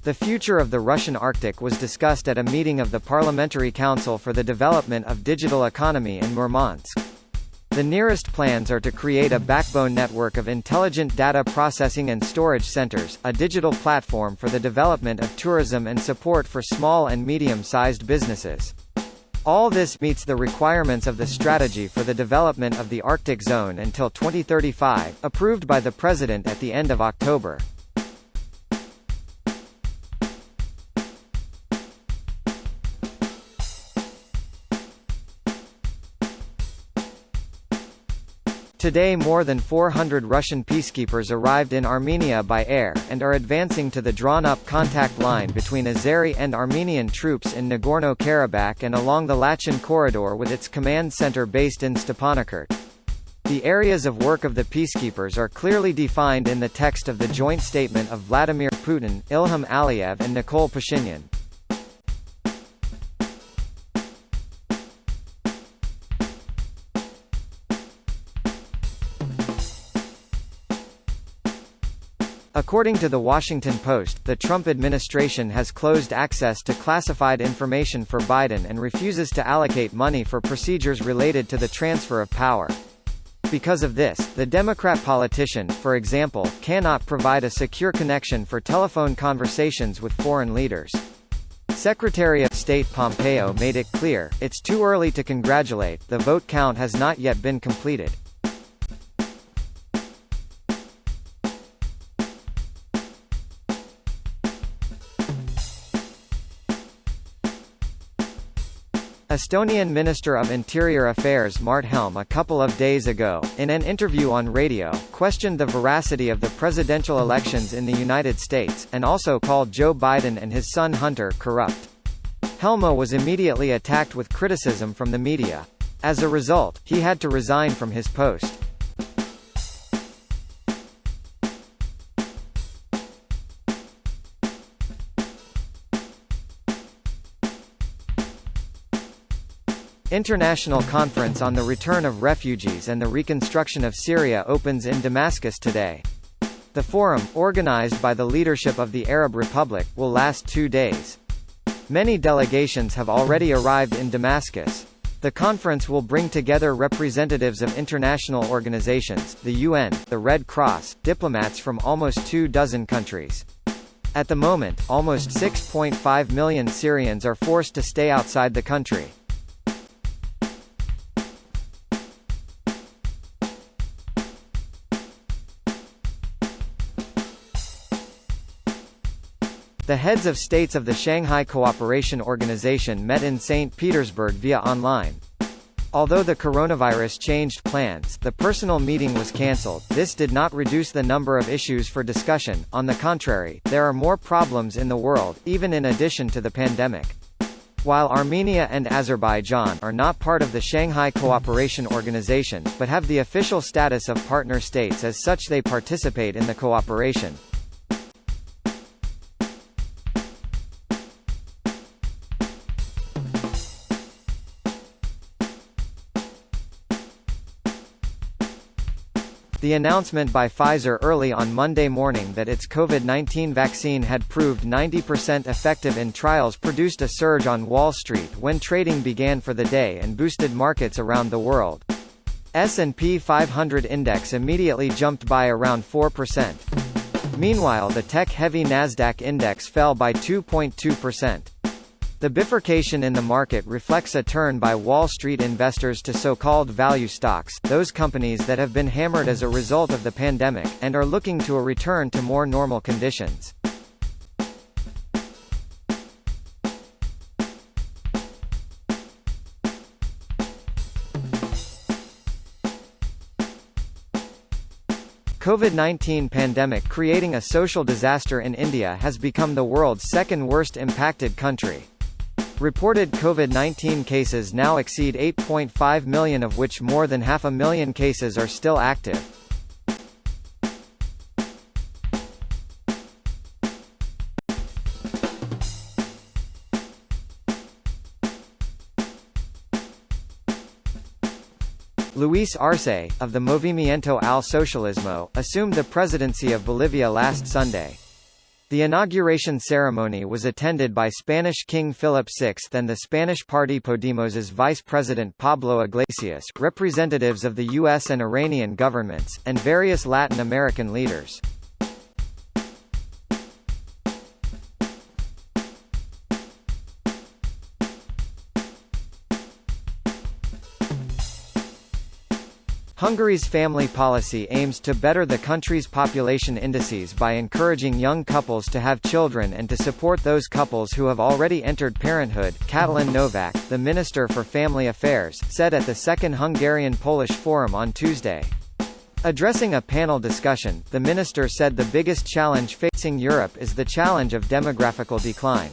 The future of the Russian Arctic was discussed at a meeting of the Parliamentary Council for the Development of Digital Economy in Murmansk. The nearest plans are to create a backbone network of intelligent data processing and storage centers, a digital platform for the development of tourism and support for small and medium-sized businesses. All this meets the requirements of the Strategy for the Development of the Arctic Zone until 2035, approved by the President at the end of October. Today more than 400 Russian peacekeepers arrived in Armenia by air, and are advancing to the drawn-up contact line between Azeri and Armenian troops in Nagorno-Karabakh and along the Lachin corridor with its command center based in Stepanakert. The areas of work of the peacekeepers are clearly defined in the text of the joint statement of Vladimir Putin, Ilham Aliyev and Nikol Pashinyan. According to The Washington Post, the Trump administration has closed access to classified information for Biden and refuses to allocate money for procedures related to the transfer of power. Because of this, the Democrat politician, for example, cannot provide a secure connection for telephone conversations with foreign leaders. Secretary of State Pompeo made it clear, it's too early to congratulate, the vote count has not yet been completed. Estonian Minister of Interior Affairs Mart Helme a couple of days ago, in an interview on radio, questioned the veracity of the presidential elections in the United States, and also called Joe Biden and his son Hunter corrupt. Helme was immediately attacked with criticism from the media. As a result, he had to resign from his post. International Conference on the Return of Refugees and the Reconstruction of Syria opens in Damascus today. The forum, organized by the leadership of the Arab Republic, will last 2 days. Many delegations have already arrived in Damascus. The conference will bring together representatives of international organizations, the UN, the Red Cross, diplomats from almost 24 countries. At the moment, almost 6.5 million Syrians are forced to stay outside the country. The heads of states of the Shanghai Cooperation Organization met in St. Petersburg via online. Although the coronavirus changed plans, the personal meeting was cancelled. This did not reduce the number of issues for discussion, on the contrary, there are more problems in the world, even in addition to the pandemic. While Armenia and Azerbaijan are not part of the Shanghai Cooperation Organization, but have the official status of partner states, as such they participate in the cooperation. The announcement by Pfizer early on Monday morning that its COVID-19 vaccine had proved 90% effective in trials produced a surge on Wall Street when trading began for the day and boosted markets around the world. S&P 500 index immediately jumped by around 4%. Meanwhile, the tech-heavy Nasdaq index fell by 2.2%. The bifurcation in the market reflects a turn by Wall Street investors to so-called value stocks, those companies that have been hammered as a result of the pandemic, and are looking to a return to more normal conditions. COVID-19 pandemic creating a social disaster in India has become the world's second worst impacted country. Reported COVID-19 cases now exceed 8.5 million, of which more than 500,000 cases are still active. Luis Arce, of the Movimiento al Socialismo, assumed the presidency of Bolivia last Sunday. The inauguration ceremony was attended by Spanish King Philip VI and the Spanish party Podemos's Vice President Pablo Iglesias, representatives of the U.S. and Iranian governments, and various Latin American leaders. Hungary's family policy aims to better the country's population indices by encouraging young couples to have children and to support those couples who have already entered parenthood, Katalin Novak, the Minister for Family Affairs, said at the Second Hungarian-Polish Forum on Tuesday. Addressing a panel discussion, the minister said the biggest challenge facing Europe is the challenge of demographical decline.